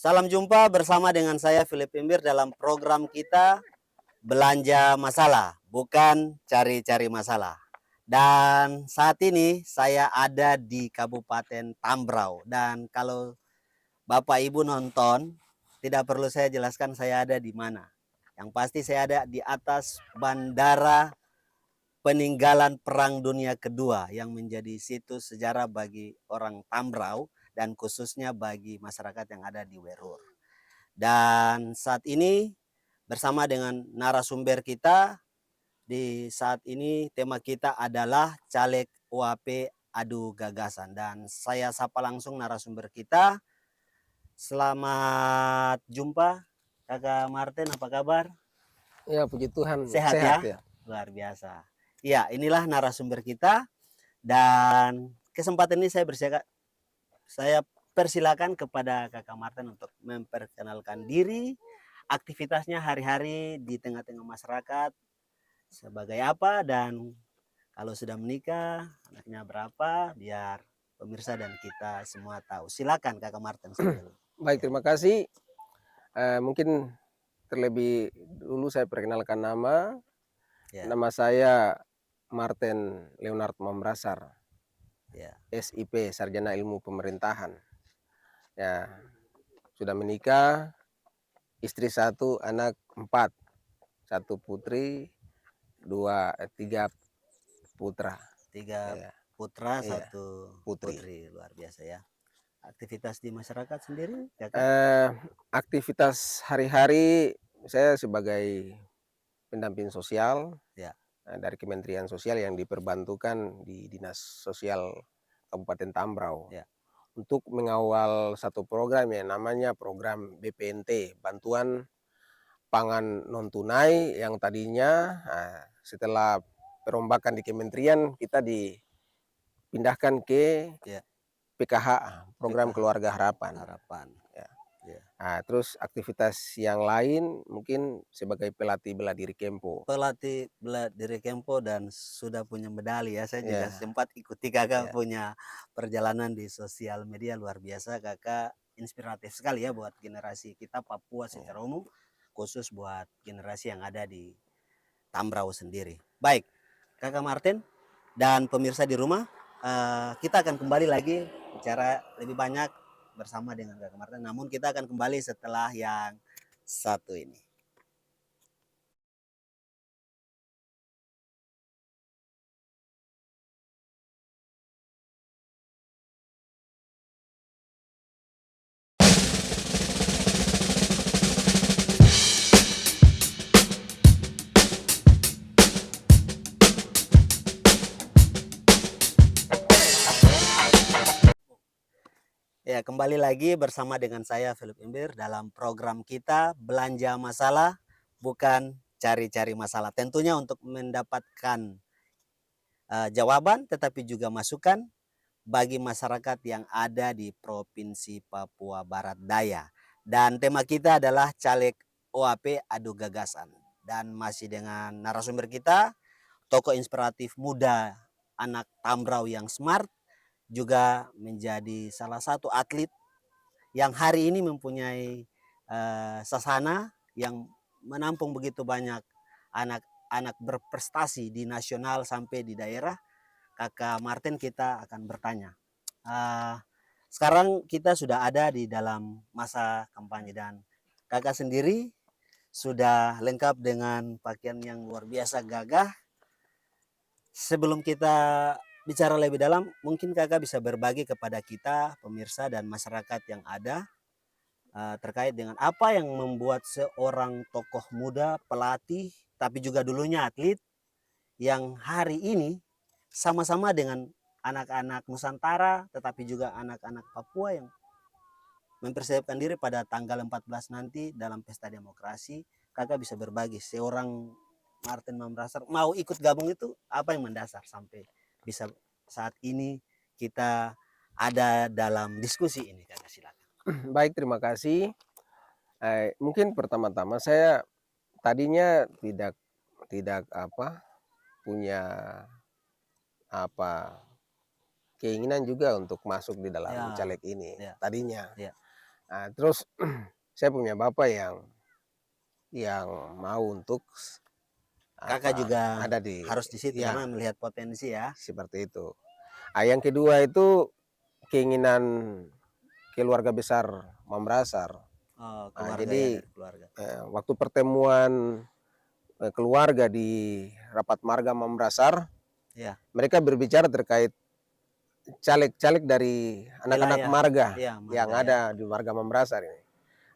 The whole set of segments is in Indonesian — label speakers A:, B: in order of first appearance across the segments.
A: Salam jumpa bersama dengan saya Philip Imbir dalam program kita Belanja Masalah, bukan cari-cari masalah. Dan saat ini saya ada di Kabupaten Tambrau. Dan kalau Bapak Ibu nonton, tidak perlu saya jelaskan saya ada di mana. Yang pasti saya ada di atas bandara peninggalan Perang Dunia Kedua yang menjadi situs sejarah bagi orang Tambrau dan khususnya bagi masyarakat yang ada di Werur. Dan saat ini bersama dengan narasumber kita, di saat ini tema kita adalah caleg UAP adu gagasan. Dan saya sapa langsung narasumber kita. Selamat jumpa Kakak Martin, apa kabar?
B: Ya, puji Tuhan,
A: Sehat
B: sehat
A: ya?
B: ya.
A: Luar biasa. Ya, inilah narasumber kita. Dan kesempatan ini saya persilakan kepada Kakak Martin untuk memperkenalkan diri, aktivitasnya hari-hari di tengah-tengah masyarakat sebagai apa, dan kalau sudah menikah anaknya berapa, biar pemirsa dan kita semua tahu. Silakan Kakak Martin sambil.
B: Baik,
A: Ya,
B: terima kasih. Mungkin terlebih dulu saya perkenalkan nama.
A: ya,
B: Nama saya Martin Leonard Mambrasar,
A: ya,
B: SIP, Sarjana Ilmu Pemerintahan. Ya, sudah menikah, istri 1, anak 4, 1 putri, 3 putra.
A: tiga
B: Ya,
A: putra,
B: iya,
A: satu
B: putri.
A: putri, luar biasa ya. Aktivitas di masyarakat sendiri, Kakak?
B: Eh, Aktivitas hari-hari saya sebagai pendamping sosial
A: Ya,
B: dari Kementerian Sosial yang diperbantukan di Dinas Sosial Kabupaten Tambrau
A: ya,
B: untuk mengawal satu program yang namanya program BPNT, Bantuan Pangan Non Tunai, yang tadinya setelah perombakan di kementerian kita dipindahkan ke
A: ya,
B: PKH, Program
A: PKH
B: Keluarga Harapan.
A: Harapan.
B: Ya.
A: Ya.
B: Terus aktivitas yang lain mungkin sebagai pelatih bela diri Kempo.
A: Pelatih bela diri Kempo dan sudah punya medali ya. Saya juga
B: Ya,
A: sempat ikuti Kakak
B: ya,
A: punya perjalanan di sosial media, luar biasa. Kakak inspiratif sekali ya buat generasi kita Papua
B: ya.
A: secara umum, khusus buat generasi yang ada di Tambrau sendiri. Baik, Kakak Martin dan pemirsa di rumah, kita akan kembali lagi bicara lebih banyak bersama dengan Kakak Martin. Namun kita akan kembali setelah yang satu ini. Ya, kembali lagi bersama dengan saya Philip Imbir dalam program kita Belanja Masalah, bukan cari-cari masalah. Tentunya untuk mendapatkan jawaban tetapi juga masukan bagi masyarakat yang ada di Provinsi Papua Barat Daya. Dan tema kita adalah caleg OAP adu gagasan. Dan masih dengan narasumber kita, tokoh inspiratif muda anak Tambrau yang smart, juga menjadi salah satu atlet yang hari ini mempunyai sasana yang menampung begitu banyak anak-anak berprestasi di nasional sampai di daerah. Kakak Martin, kita akan bertanya. Uh, Sekarang kita sudah ada di dalam masa kampanye dan kakak sendiri sudah lengkap dengan pakaian yang luar biasa gagah. Sebelum kita bicara lebih dalam, mungkin kakak bisa berbagi kepada kita, pemirsa dan masyarakat yang ada, terkait dengan apa yang membuat seorang tokoh muda, pelatih, tapi juga dulunya atlet, yang hari ini sama-sama dengan anak-anak Nusantara, tetapi juga anak-anak Papua yang mempersiapkan diri pada tanggal 14 nanti dalam pesta demokrasi. Kakak bisa berbagi, seorang Martin Mambrasar mau ikut gabung itu apa yang mendasar sampai bisa saat ini kita ada dalam diskusi ini, kakak silakan.
B: Baik, terima kasih. Mungkin pertama-tama saya tadinya tidak punya keinginan juga untuk masuk di dalam
A: Ya,
B: caleg ini
A: ya,
B: tadinya.
A: ya,
B: Nah, terus saya punya bapak yang mau untuk
A: Kakak juga
B: ada di
A: harus di situ
B: ya
A: karena melihat potensi ya.
B: seperti itu. Yang kedua itu keinginan keluarga besar Mambrasar.
A: Oh,
B: Nah,
A: keluarga ya,
B: jadi
A: dari keluarga.
B: waktu pertemuan keluarga di rapat marga Mambrasar,
A: Ya,
B: mereka berbicara terkait caleg-caleg dari anak-anak
A: wilayah.
B: marga
A: Ya,
B: yang
A: marga ya.
B: ada di marga Mambrasar ini.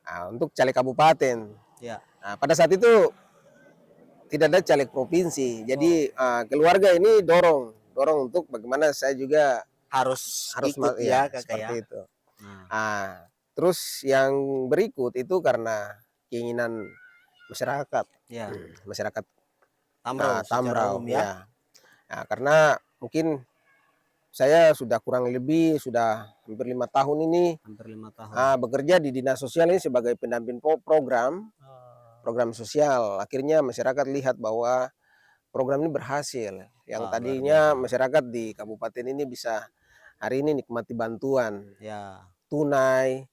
B: Nah, untuk caleg kabupaten.
A: Ya.
B: Nah, pada saat itu tidak ada caleg provinsi.
A: Oh,
B: Jadi keluarga ini dorong untuk bagaimana saya juga
A: harus
B: harus
A: ikut ya
B: ya
A: kakak ya.
B: seperti itu.
A: Nah,
B: Terus yang berikut itu karena keinginan masyarakat,
A: ya,
B: masyarakat
A: Tamrau secara
B: Tambrau
A: umum ya.
B: ya. Nah, karena mungkin saya sudah kurang lebih sudah hampir 5 tahun ini
A: Hampir 5 tahun.
B: bekerja di dinas sosial ini sebagai pendamping program sosial. Akhirnya masyarakat lihat bahwa program ini berhasil. Yang
A: Wah, luar
B: tadinya
A: biasa.
B: masyarakat di kabupaten ini bisa hari ini nikmati bantuan
A: Ya,
B: tunai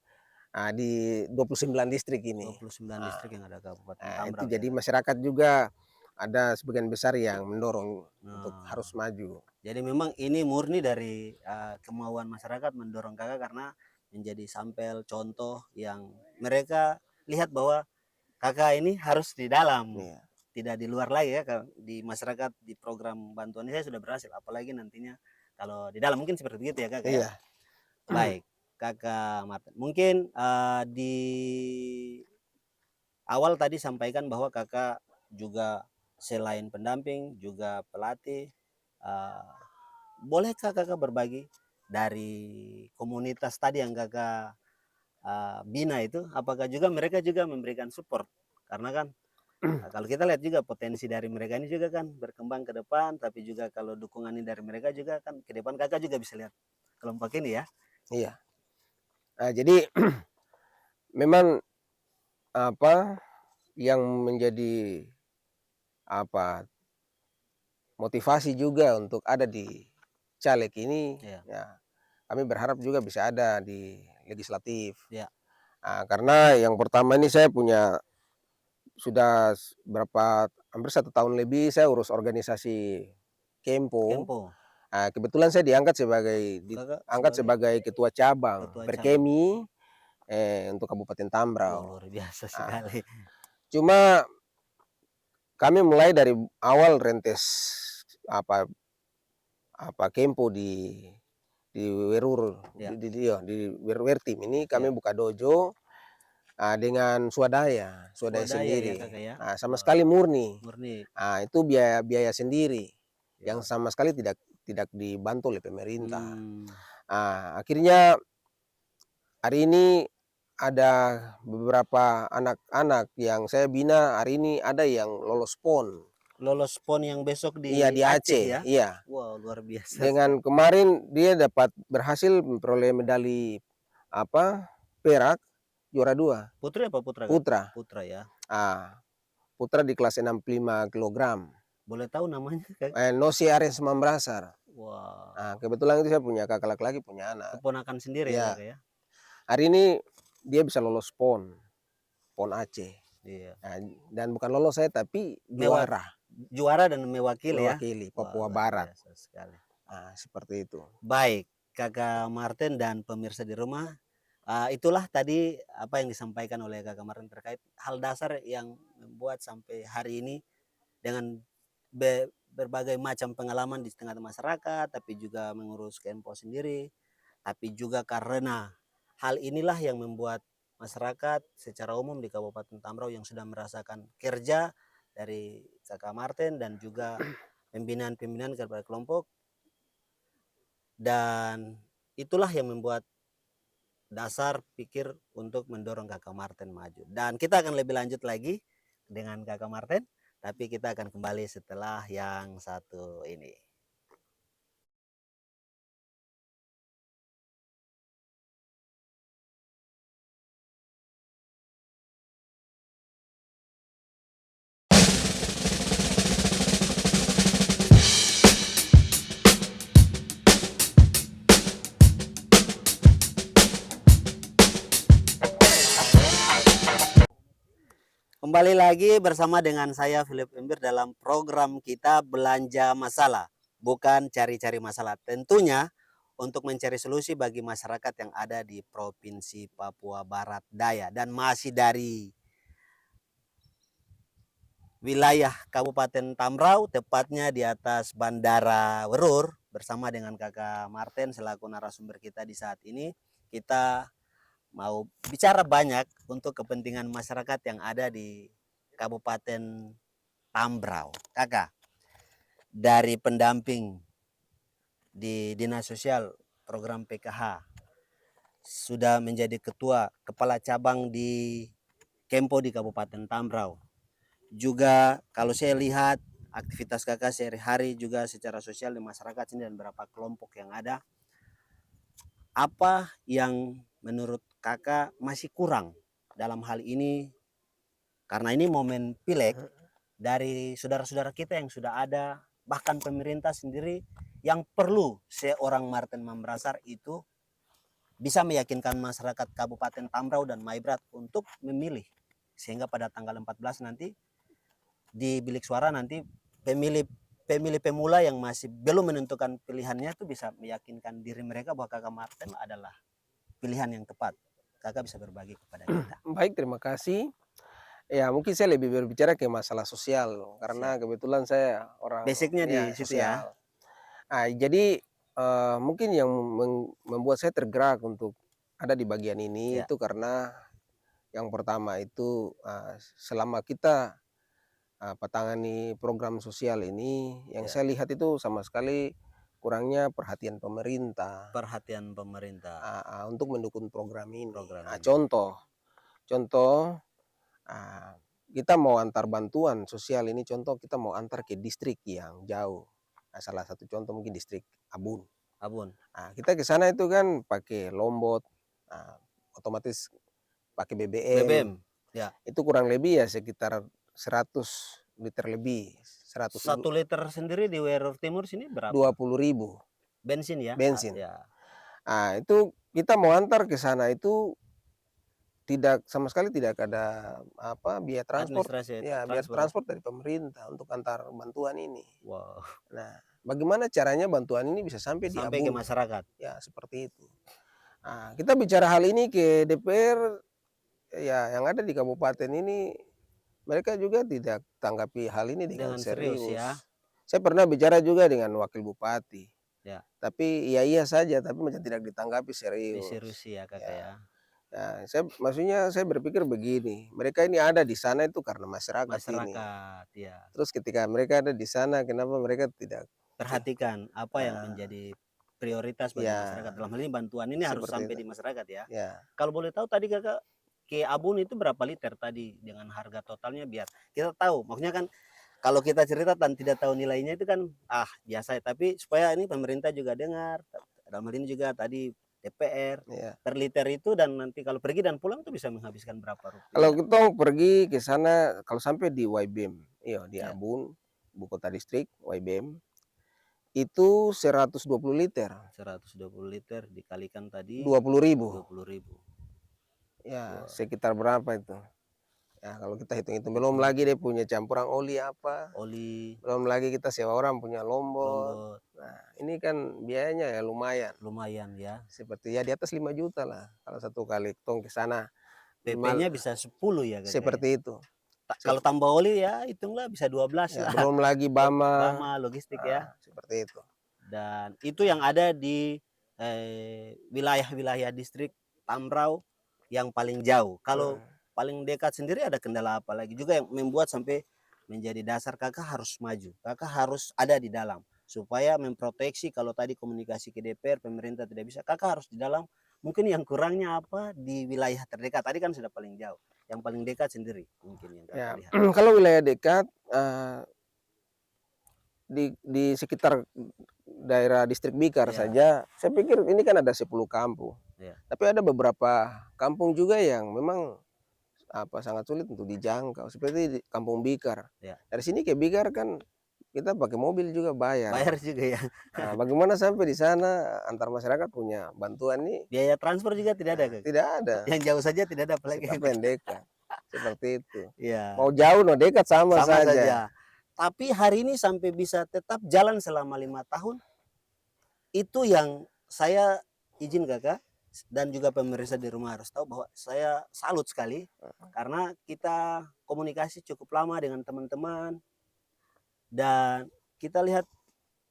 B: di 29 distrik ini.
A: 29 distrik yang ada Kabupaten
B: Itu
A: Tamrau ya.
B: jadi masyarakat juga ada sebagian besar yang mendorong untuk
A: Nah,
B: harus maju.
A: jadi memang ini murni dari kemauan masyarakat mendorong kakak karena menjadi sampel contoh yang mereka lihat bahwa kakak ini harus di dalam,
B: Iya.
A: tidak di luar lagi ya. Di masyarakat di program bantuan ini saya sudah berhasil, apalagi nantinya kalau di dalam mungkin seperti itu ya kakak ya.
B: Iya.
A: Baik, kakak Martin. Mungkin di awal tadi sampaikan bahwa kakak juga selain pendamping juga pelatih. Uh, Bolehkah kakak berbagi dari komunitas tadi yang kakak bina itu? Apakah juga mereka juga memberikan support? Karena kan kalau kita lihat juga potensi dari mereka ini juga kan berkembang ke depan, tapi juga kalau dukungan ini dari mereka juga kan ke depan kakak juga bisa lihat kelompok ini ya.
B: Iya. Jadi memang apa yang menjadi apa motivasi juga untuk ada di caleg ini
A: Ya,
B: ya kami berharap juga bisa ada di legislatif.
A: ya.
B: Karena yang pertama ini saya punya sudah hampir 1 tahun lebih saya urus organisasi Kempo.
A: Kempo,
B: Kebetulan saya
A: kakak
B: diangkat
A: sebagai
B: sebagai ketua cabang
A: ketua cabang.
B: Perkemi untuk Kabupaten
A: Wah,
B: Tambrau.
A: luar biasa
B: Ah,
A: sekali.
B: Cuma kami mulai dari awal rentes apa Kempo di Werur
A: Ya,
B: di Werwertim ini
A: ya.
B: kami buka dojo dengan swadaya
A: Swadaya ya
B: sendiri.
A: kakak ya.
B: Sama sekali
A: Wah,
B: murni.
A: murni.
B: Itu biaya sendiri yang
A: Ya.
B: sama sekali tidak dibantu oleh pemerintah.
A: Hmm,
B: Akhirnya hari ini ada beberapa anak-anak yang saya bina hari ini ada yang lolos PON.
A: lolos PON yang besok
B: Iya
A: di
B: di
A: Aceh
B: Aceh,
A: ya.
B: iya.
A: Wow, luar biasa.
B: Dengan kemarin dia berhasil memperoleh medali perak juara 2
A: Putri apa putra kak?
B: putra.
A: Putra ya.
B: Putra di kelas 65 kilogram.
A: Boleh tahu namanya kak?
B: Nosi Ares Mambrasar.
A: Wah,
B: Kebetulan itu saya punya kakak laki-laki punya anak.
A: keponakan sendiri ya
B: Ya,
A: kakak ya.
B: hari ini dia bisa lolos PON Aceh.
A: Iya.
B: Dan bukan lolos saya tapi
A: Juara dan mewakili ya.
B: mewakili
A: Wah,
B: Papua
A: luar
B: Barat.
A: biasa sekali.
B: Seperti itu.
A: Baik, kakak Martin dan pemirsa di rumah. Itulah tadi apa yang disampaikan oleh kakak Martin terkait hal dasar yang membuat sampai hari ini dengan berbagai macam pengalaman di tengah masyarakat, tapi juga mengurus Kempo sendiri, tapi juga karena hal inilah yang membuat masyarakat secara umum di Kabupaten Tamrau yang sudah merasakan kerja dari kakak Martin dan juga pembinaan-pembinaan kepada kelompok, dan itulah yang membuat dasar pikir untuk mendorong kakak Martin maju. Dan kita akan lebih lanjut lagi dengan kakak Martin, tapi kita akan kembali setelah yang satu ini. Kembali lagi bersama dengan saya Philip Embir dalam program kita Belanja Masalah, bukan cari-cari masalah. Tentunya untuk mencari solusi bagi masyarakat yang ada di Provinsi Papua Barat Daya dan masih dari wilayah Kabupaten Tambrau, tepatnya di atas Bandara Werur bersama dengan Kakak Martin selaku narasumber kita di saat ini. Kita mau bicara banyak untuk kepentingan masyarakat yang ada di Kabupaten Tambrau. Kakak, dari pendamping di Dinas Sosial Program PKH, sudah menjadi ketua kepala cabang di Kempo di Kabupaten Tambrau. Juga kalau saya lihat aktivitas kakak sehari-hari juga secara sosial di masyarakat ini dan beberapa kelompok yang ada, apa yang menurut kakak masih kurang dalam hal ini, karena ini momen pileg, dari saudara-saudara kita yang sudah ada, bahkan pemerintah sendiri yang perlu seorang Martin Mambrasar itu bisa meyakinkan masyarakat Kabupaten Tambrau dan Maibrat untuk memilih, sehingga pada tanggal 14 nanti di bilik suara nanti pemilih pemula yang masih belum menentukan pilihannya itu bisa meyakinkan diri mereka bahwa Kakak Martin adalah pilihan yang tepat. Kakak bisa berbagi kepada kita.
B: Baik, terima kasih. Ya, mungkin saya lebih berbicara ke masalah sosial, karena
A: Siap.
B: kebetulan saya orang
A: Basicnya di
B: ya
A: situ ya.
B: sosial. Jadi, mungkin yang membuat saya tergerak untuk ada di bagian ini
A: Ya,
B: itu karena yang pertama itu, selama kita, tangani program sosial ini, yang
A: ya.
B: saya lihat itu sama sekali kurangnya perhatian pemerintah,
A: Perhatian pemerintah
B: untuk mendukung program ini.
A: program ini.
B: Contoh, kita mau antar bantuan sosial ini, contoh kita mau antar ke distrik yang jauh. Salah satu contoh mungkin distrik Abun.
A: Abun.
B: Kita ke sana itu kan pakai lombot, otomatis pakai BBM.
A: BBM. Ya.
B: Itu kurang lebih ya sekitar 100 liter lebih,
A: 1 liter sendiri di Werur Timur sini berapa?
B: 20.000
A: Bensin ya?
B: bensin.
A: Ya.
B: Itu kita mau antar ke sana itu sama sekali tidak ada biaya transport.
A: Administrasi
B: Ya, biaya
A: transport ya.
B: transport dari pemerintah untuk antar bantuan ini.
A: Wow.
B: Nah, bagaimana caranya bantuan ini bisa sampai di
A: Sampai ke
B: Abun?
A: masyarakat.
B: Ya, seperti itu. Kita bicara hal ini ke DPR, ya yang ada di kabupaten ini, mereka juga tidak tanggapi hal ini dengan
A: Dengan serius
B: serius.
A: ya.
B: Saya pernah bicara juga dengan wakil bupati.
A: Ya.
B: Tapi iya saja, tapi macam tidak ditanggapi serius.
A: Diseriusi ya kakak ya.
B: Ya, maksudnya saya berpikir begini, mereka ini ada di sana itu karena masyarakat ini.
A: Masyarakat ya.
B: Terus ketika mereka ada di sana, kenapa mereka tidak
A: Perhatikan apa yang
B: Nah,
A: menjadi prioritas bagi
B: ya
A: masyarakat. Dalam hal ini bantuan ini harus
B: seperti
A: sampai
B: itu.
A: di masyarakat ya.
B: Ya,
A: Kalau boleh tahu tadi kakak ke Abun itu berapa liter tadi dengan harga totalnya biar kita tahu. Maksudnya kan kalau kita cerita dan tidak tahu nilainya itu kan biasa, tapi supaya ini pemerintah juga dengar. Dalam hal ini juga tadi DPR
B: ya.
A: per liter itu, dan nanti kalau pergi dan pulang itu bisa menghabiskan berapa
B: Kalau
A: rupiah?
B: kita pergi ke sana, kalau sampai di YBM, iya di
A: Ya,
B: Abun, ibu kota distrik YBM, itu 120 liter,
A: 120 liter dikalikan tadi
B: 20.000.
A: 20.000.
B: Ya,
A: Wah,
B: sekitar berapa itu? Ya, kalau kita hitung-hitung, belum
A: hitung
B: lagi dia punya campuran oli apa,
A: oli,
B: belum lagi kita sewa orang punya lombot.
A: lombot,
B: Nah, ini kan biayanya ya lumayan.
A: lumayan ya.
B: Seperti ya di atas 5 juta lah kalau satu kali tong ke sana.
A: PP-nya bisa 10 ya kakak ya.
B: Seperti itu.
A: Kalau tambah oli ya hitunglah bisa 12
B: Ya,
A: lah.
B: belum lagi Bama.
A: Bama logistik ya.
B: Seperti itu.
A: Dan itu yang ada di wilayah-wilayah distrik Tambrau yang paling jauh. Kalau paling dekat sendiri ada kendala apa lagi juga yang membuat sampai menjadi dasar kakak harus maju. Kakak harus ada di dalam supaya memproteksi. Kalau tadi komunikasi ke DPR pemerintah tidak bisa, kakak harus di dalam. Mungkin yang kurangnya apa di wilayah terdekat, tadi kan sudah paling jauh, yang paling dekat sendiri mungkin yang
B: Ya,
A: kakak lihat.
B: kalau wilayah dekat di sekitar daerah distrik Bikar
A: Ya.
B: saja, saya pikir ini kan ada 10 kampung.
A: Ya.
B: Tapi ada beberapa kampung juga yang memang sangat sulit untuk dijangkau, seperti di Kampung Bikar.
A: Ya.
B: Dari sini ke Bikar kan kita pakai mobil juga bayar.
A: Bayar juga ya.
B: Bagaimana sampai di sana antar masyarakat punya bantuan nih?
A: Biaya transfer juga tidak ada, Kak?
B: Tidak ada.
A: Yang jauh saja tidak ada, apalagi
B: Siapa yang dekat? seperti itu.
A: Iya,
B: Mau jauh no dekat sama
A: sama
B: saja.
A: saja. Tapi hari ini sampai bisa tetap jalan selama 5 tahun, itu yang saya izin Kakak, dan juga pemirsa di rumah harus tahu bahwa saya salut sekali, karena kita komunikasi cukup lama dengan teman-teman, dan kita lihat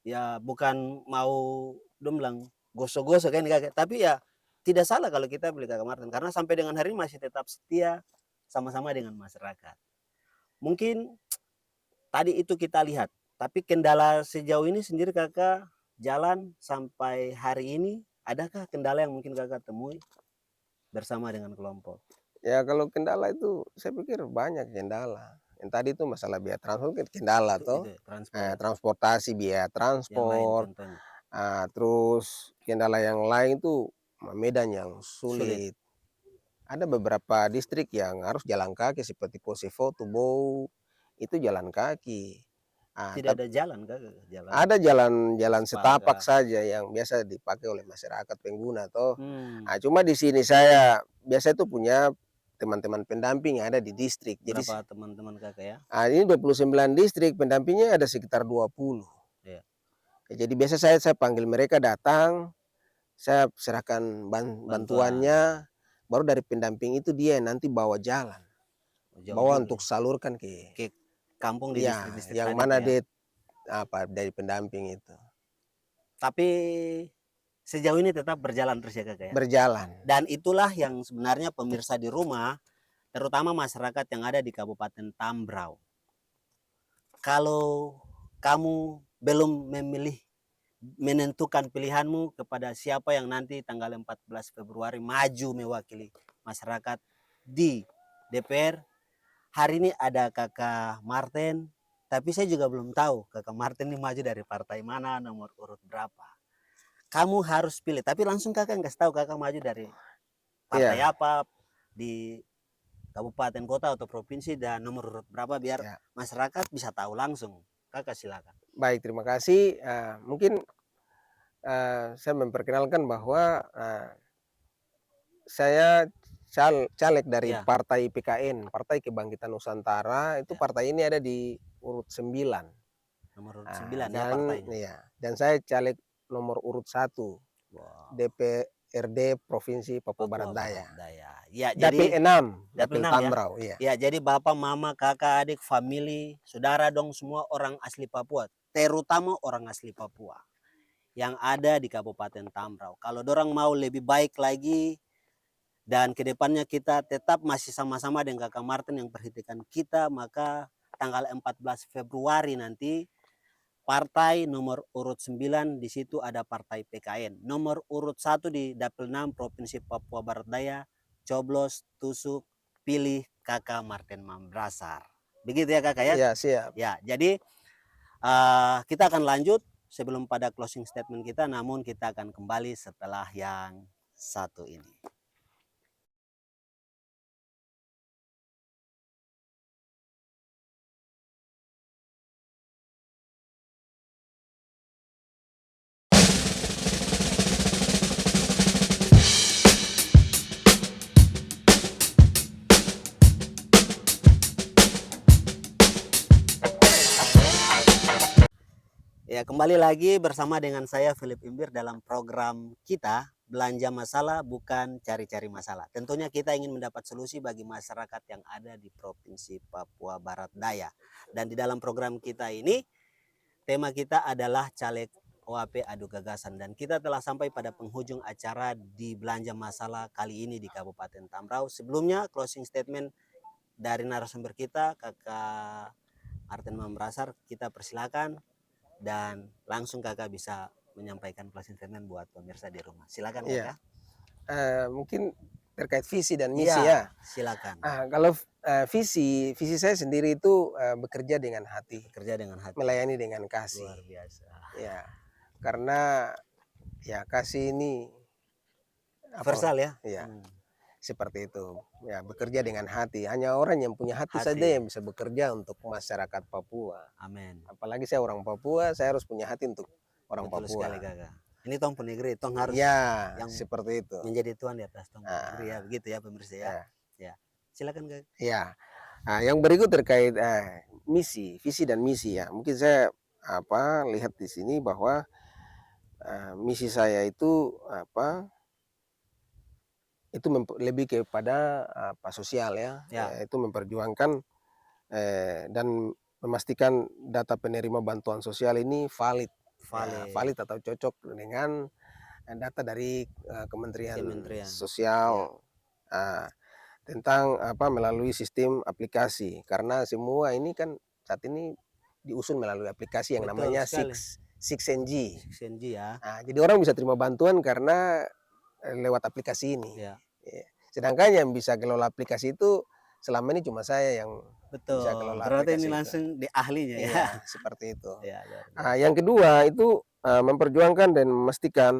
A: ya bukan mau dong bilang gosok-gosok kan Kakak, tapi ya tidak salah kalau kita beli Kakak Martin, karena sampai dengan hari ini masih tetap setia sama-sama dengan masyarakat. Mungkin tadi itu kita lihat, tapi kendala sejauh ini sendiri Kakak jalan sampai hari ini, adakah kendala yang mungkin Kakak temui bersama dengan kelompok?
B: Ya kalau kendala itu saya pikir banyak kendala. Yang tadi itu masalah biaya transport kan kendala
A: Itu
B: toh,
A: ya, transport,
B: transportasi, biaya
A: yang lain
B: transport,
A: contohnya,
B: terus kendala yang lain itu medan yang
A: sulit,
B: sulit. Ada beberapa distrik yang harus jalan kaki seperti Posifo, Tubou, itu jalan kaki.
A: tidak
B: Tapi
A: ada jalan Kakak, jalan
B: ada jalan-jalan setapak
A: sepakat.
B: saja yang biasa dipakai oleh masyarakat pengguna toh.
A: Hmm,
B: Cuma di sini saya biasa itu punya teman-teman pendamping yang ada di distrik. Jadi
A: berapa teman-teman Kakak ya?
B: ini 29 distrik, pendampingnya ada sekitar 20.
A: Ya,
B: Jadi biasa saya panggil mereka datang, saya serahkan
A: bantuan,
B: bantuannya, baru dari pendamping itu dia yang nanti bawa jalan,
A: jauh
B: bawa
A: juga
B: untuk
A: ya,
B: salurkan ke
A: ke kampung di
B: ya,
A: distrik-distrik
B: yang
A: tadi itu
B: mana
A: ya.
B: dia dari pendamping itu.
A: Tapi sejauh ini tetap berjalan terus ya Kakak ya?
B: Berjalan.
A: Dan itulah yang sebenarnya pemirsa di rumah, terutama masyarakat yang ada di Kabupaten Tambrau. Kalau kamu belum menentukan pilihanmu kepada siapa yang nanti tanggal 14 Februari maju mewakili masyarakat di DPR, hari ini ada Kakak Martin, tapi saya juga belum tahu Kakak Martin ini maju dari partai mana, nomor urut berapa. Kamu harus pilih, tapi langsung Kakak nggak tahu Kakak maju dari partai
B: Iya,
A: apa, di kabupaten, kota, atau provinsi, dan nomor urut berapa, biar
B: ya.
A: masyarakat bisa tahu langsung. Kakak silakan.
B: Baik, terima kasih. Mungkin saya memperkenalkan bahwa saya caleg dari
A: Ya,
B: Partai PKN, Partai Kebangkitan Nusantara. Itu
A: ya,
B: partai ini ada di urut 9.
A: nomor urut 9 ya
B: Dan
A: partainya.
B: ya, dan saya caleg nomor urut 1
A: Wow,
B: DPRD Provinsi Papua
A: Papua
B: Barat
A: Barat
B: Daya.
A: Daya. Ya,
B: Dapil
A: jadi
B: 6,
A: dapil
B: Dapil
A: 6 ya.
B: Tambrau, iya.
A: Ya, jadi bapak, mama, kakak, adik, family, saudara dong semua orang asli Papua, terutama orang asli Papua yang ada di Kabupaten Tambrau. Kalau dorang mau lebih baik lagi dan kedepannya kita tetap masih sama-sama dengan Kakak Martin yang perhatikan kita, maka tanggal 14 Februari nanti partai nomor urut 9 di situ ada partai PKN. Nomor urut 1 di Dapil 6 Provinsi Papua Barat Daya, coblos, tusuk, pilih Kakak Martin Mambrasar. Begitu ya Kakak ya?
B: Iya, siap.
A: Ya, jadi kita akan lanjut sebelum pada closing statement kita, namun kita akan kembali setelah yang satu ini. Ya, kembali lagi bersama dengan saya Philip Imbir dalam program kita Belanja Masalah Bukan Cari-Cari Masalah. Tentunya kita ingin mendapat solusi bagi masyarakat yang ada di Provinsi Papua Barat Daya. Dan di dalam program kita ini, tema kita adalah caleg OAP adu gagasan, dan kita telah sampai pada penghujung acara di Belanja Masalah kali ini di Kabupaten Tambrau. Sebelumnya closing statement dari narasumber kita Kakak Martin Mambrasar, kita persilakan dan langsung Kakak bisa menyampaikan closing statement buat pemirsa di rumah. Silakan
B: Iya.
A: Kakak.
B: Mungkin terkait visi dan misi
A: Iya,
B: ya.
A: silakan.
B: Kalau visi saya sendiri itu bekerja dengan hati,
A: Bekerja dengan hati.
B: melayani dengan kasih.
A: Luar biasa.
B: Ya, karena ya kasih ini apa?
A: Universal ya.
B: Ya, seperti itu. Ya, bekerja dengan hati. Hanya orang yang punya hati saja
A: Hati.
B: yang bisa bekerja untuk masyarakat Papua.
A: Amin.
B: Apalagi saya orang Papua, saya harus punya hati untuk orang
A: Betul sekali
B: Papua.
A: Kakak. Ini tong penegri, tong harus
B: Ya,
A: yang
B: seperti itu.
A: menjadi tuan di atas tong
B: Nah,
A: penegri ya, begitu ya pemirsa ya.
B: ya.
A: Ya. silakan Kak.
B: Ya. Nah, yang berikut terkait misi, visi dan misi ya. Mungkin saya lihat di sini bahwa misi saya itu itu lebih kepada sosial ya,
A: Ya,
B: itu memperjuangkan dan memastikan data penerima bantuan sosial ini valid, ya,
A: valid
B: valid atau cocok dengan data dari Kementerian
A: kementerian. Ya,
B: Sosial tentang melalui sistem aplikasi. Karena semua ini kan saat ini diusun melalui aplikasi yang
A: betul
B: namanya
A: sekali.
B: 6NG.
A: 6NG ya.
B: Jadi orang bisa terima bantuan karena lewat aplikasi ini.
A: Ya,
B: Ya. Sedangkan yang bisa kelola aplikasi itu selama ini cuma saya yang bisa
A: betul.
B: kelola
A: Berarti ini
B: aplikasi itu.
A: langsung di ahlinya ya.
B: Iya, seperti itu.
A: Ya, luar biasa.
B: Yang kedua itu memperjuangkan dan memastikan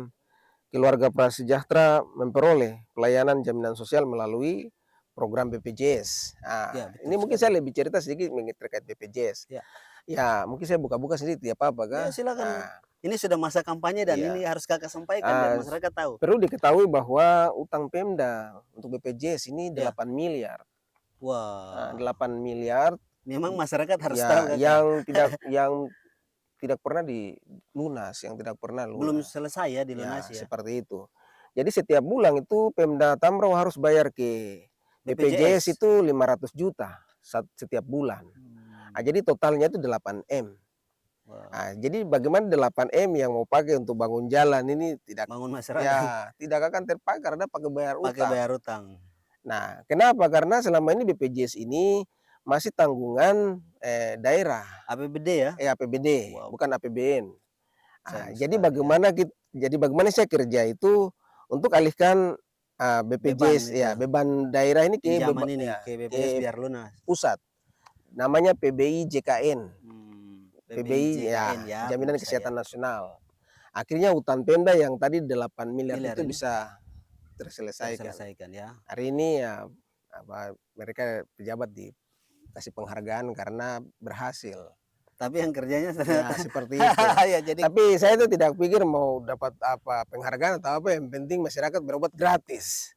B: keluarga prasejahtera memperoleh pelayanan jaminan sosial melalui program BPJS.
A: Ya, betul
B: Ini mungkin
A: sekali.
B: saya lebih cerita sedikit terkait BPJS.
A: Ya.
B: Ya, mungkin saya buka-buka sedikit, tidak apa-apa kah?
A: Ya, silakan. Ini sudah masa kampanye dan
B: Iya.
A: ini harus Kakak sampaikan biar masyarakat tahu.
B: Perlu diketahui bahwa utang Pemda untuk BPJS ini
A: Ya.
B: 8 miliar.
A: Wah.
B: 8 miliar
A: Memang masyarakat harus tahu
B: ya
A: Kakak.
B: yang tidak pernah dilunas, yang tidak pernah
A: Belum
B: lunas.
A: selesai ya
B: Ya,
A: dilunasi ya.
B: seperti itu. Jadi setiap bulan itu Pemda Tamrau harus bayar ke BPJS
A: BPJS.
B: itu 500 juta setiap bulan. Jadi totalnya itu 8M.
A: Wah,
B: Jadi bagaimana 8M yang mau pakai untuk bangun jalan ini
A: bangun masyarakat
B: tidak akan terpakai karena pakai bayar
A: pakai
B: utang.
A: bayar utang.
B: Nah, kenapa? Karena selama ini BPJS ini masih tanggungan daerah,
A: APBD ya?
B: APBD,
A: Wow,
B: bukan APBN.
A: sayang
B: Jadi
A: sekali ya.
B: bagaimana saya kerja itu untuk alihkan
A: Beban
B: BPJS
A: itu.
B: ya beban daerah ini
A: Pinjaman ini ke BPJS
B: ke
A: biar lunas.
B: pusat. Namanya PBI JKN.
A: PBI
B: PBI ya
A: JKN ya,
B: Jaminan
A: pemirsa ya.
B: Kesehatan Nasional. Akhirnya utang Pemda yang tadi 8 miliar
A: Miliar
B: itu
A: ini
B: bisa terselesaikan.
A: terselesaikan ya.
B: Hari ini ya mereka pejabat dikasih penghargaan karena berhasil.
A: Tapi yang kerjanya
B: Ya,
A: ternyata
B: seperti itu.
A: ya jadi
B: Tapi saya itu tidak pikir mau dapat penghargaan atau apa, yang penting masyarakat berobat gratis.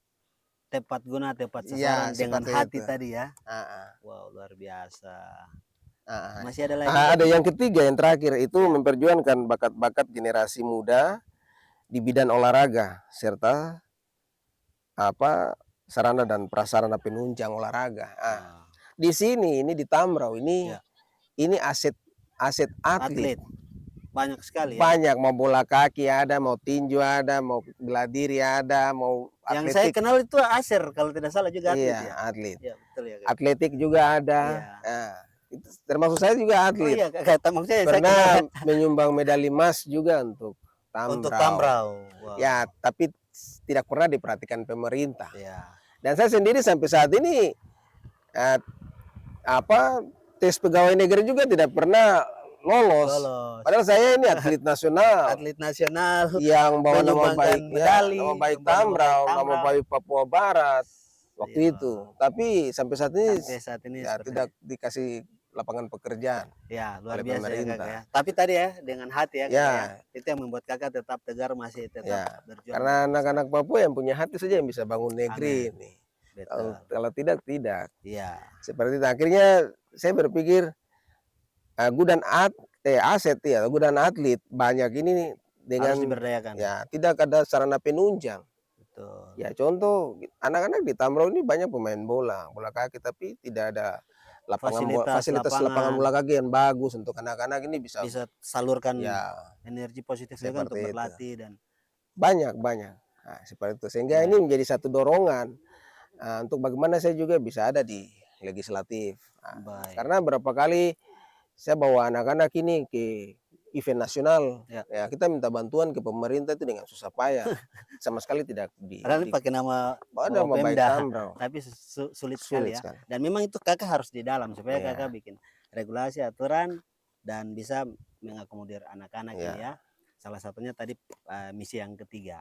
A: tepat guna, tepat
B: Iya,
A: sasaran dengan
B: seperti
A: hati
B: itu.
A: tadi ya.
B: Heeh.
A: Wow, luar biasa.
B: Heeh.
A: Masih ada lagi Kak?
B: Ada yang ketiga, yang terakhir itu
A: Ya.
B: memperjuangkan bakat-bakat generasi muda di bidang olahraga serta sarana dan prasarana penunjang olahraga.
A: Wah,
B: Di sini ini di Tamrau ini
A: ya.
B: ini aset atlet.
A: Atlet banyak sekali ya.
B: Banyak, mau bola kaki ada, mau tinju ada, mau bela diri ada, mau
A: Yang saya
B: atletik.
A: kenal itu Aser kalau tidak salah juga atlet
B: Iya,
A: ya.
B: atlet.
A: Iya, betul ya Kak.
B: Atletik juga ada.
A: Iya.
B: Itu termasuk saya juga
A: Oh
B: atlet.
A: iya Kak, maksudnya saya kenal
B: Pernah menyumbang medali emas juga untuk
A: untuk
B: Tamrau.
A: Tamrau. Wow.
B: Ya, tapi tidak pernah diperhatikan pemerintah.
A: Ya.
B: Dan saya sendiri sampai saat ini tes pegawai negeri juga tidak pernah lolos. Padahal saya ini atlet nasional.
A: Atlet nasional
B: Yang bawa nama baik
A: medali,
B: nama baik Tamrau, nama baik Papua Barat waktu
A: Iya.
B: itu. Tapi sampai saat ini ya,
A: seperti
B: tidak dikasih lapangan pekerjaan.
A: ya luar
B: oleh
A: biasa ya
B: pemerintah.
A: Kakak ya. Tapi tadi ya dengan hati ya Kakak
B: Ya.
A: ya. Itu yang membuat Kakak tetap tegar masih tetap
B: Ya,
A: berjuang.
B: karena anak-anak Papua yang punya hati saja yang bisa bangun negeri
A: Amin.
B: ini.
A: Betul.
B: Kalau tidak, tidak.
A: Iya.
B: Seperti itu. Akhirnya saya berpikir aset ya, gudang atlet banyak ini dengan
A: Harus diberdayakan.
B: ya tidak ada sarana penunjang.
A: Betul.
B: Ya contoh anak-anak di Tamrau ini banyak pemain bola kaki, tapi tidak ada fasilitas lapangan bola kaki yang bagus untuk anak-anak ini bisa
A: salurkan
B: ya
A: energi positif juga untuk
B: seperti itu.
A: berlatih dan
B: Banyak. Seperti itu. Sehingga ini menjadi satu dorongan untuk bagaimana saya juga bisa ada di legislatif.
A: baik.
B: Karena berapa kali saya bawa anak-anak ini ke event nasional, ya kita minta bantuan ke pemerintah itu dengan susah payah, sama sekali tidak
A: Padahal pakai nama
B: baik
A: Pemda,
B: Tamrau.
A: tapi sulit sekali ya. Dan memang itu Kakak harus di dalam supaya Kakak bikin regulasi aturan dan bisa mengakomodir anak-anak ini ya. Salah satunya tadi misi yang ketiga.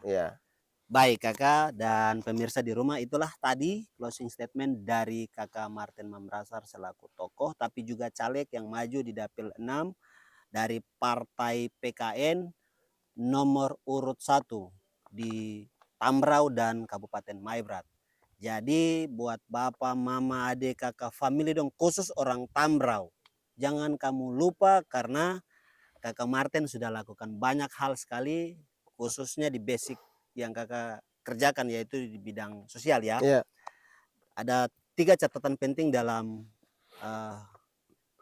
A: Baik Kakak dan pemirsa di rumah, itulah tadi closing statement dari Kakak Martin Mamrasar selaku tokoh tapi juga caleg yang maju di Dapil 6 dari Partai PKN nomor urut 1 di Tamrau dan Kabupaten Maibrat. Jadi buat bapak, mama, adik, kakak, family dong, khusus orang Tambrau. Jangan kamu lupa karena Kakak Martin sudah lakukan banyak hal sekali, khususnya di basic yang Kakak kerjakan, yaitu di bidang sosial ya.
B: Iya,
A: Ada 3 catatan penting dalam eh,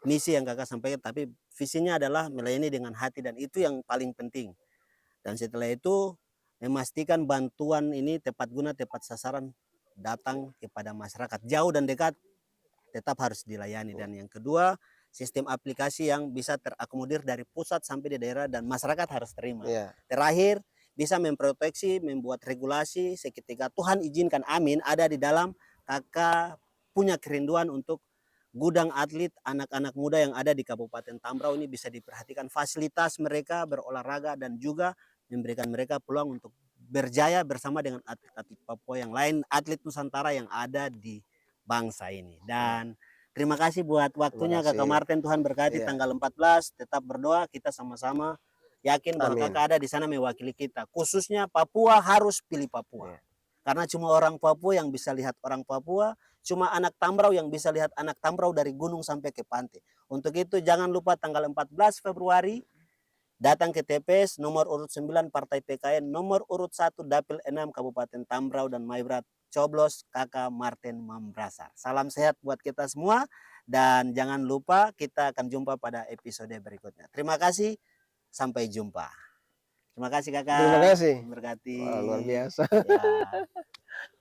A: misi yang Kakak sampaikan, tapi visinya adalah melayani dengan hati dan itu yang paling penting. Dan setelah itu memastikan bantuan ini tepat guna, tepat sasaran, datang kepada masyarakat jauh dan dekat tetap harus dilayani. Dan yang kedua, sistem aplikasi yang bisa terakomodir dari pusat sampai di daerah dan masyarakat harus terima.
B: iya,
A: Terakhir, bisa memproteksi, membuat regulasi seketika Tuhan izinkan, amin, ada di dalam. Kakak punya kerinduan untuk gudang atlet anak-anak muda yang ada di Kabupaten Tambrau ini bisa diperhatikan fasilitas mereka berolahraga dan juga memberikan mereka peluang untuk berjaya bersama dengan atlet-atlet Papua yang lain, atlet Nusantara yang ada di bangsa ini.
B: iya.
A: Dan terima kasih buat
B: Terima
A: waktunya Kakak
B: kasih.
A: Martin, Tuhan berkati
B: Iya,
A: tanggal 14, tetap berdoa, kita sama-sama yakin bahwa
B: amin.
A: Kakak ada di sana mewakili kita. Khususnya Papua harus pilih Papua.
B: Iya.
A: Karena cuma orang Papua yang bisa lihat orang Papua, cuma anak Tambrau yang bisa lihat anak Tambrau dari gunung sampai ke pantai. Untuk itu jangan lupa tanggal 14 Februari datang ke TPS nomor urut 9 Partai PKN, nomor urut 1 Dapil 6 Kabupaten Tambrau dan Maibrat. Coblos Kakak Martin Mambrasar. Salam sehat buat kita semua dan jangan lupa kita akan jumpa pada episode berikutnya. Terima kasih, sampai jumpa. Terima kasih
B: Terima
A: Kakak,
B: kasih.
A: Tuhan berkati.
B: Wah, luar biasa.
A: Ya.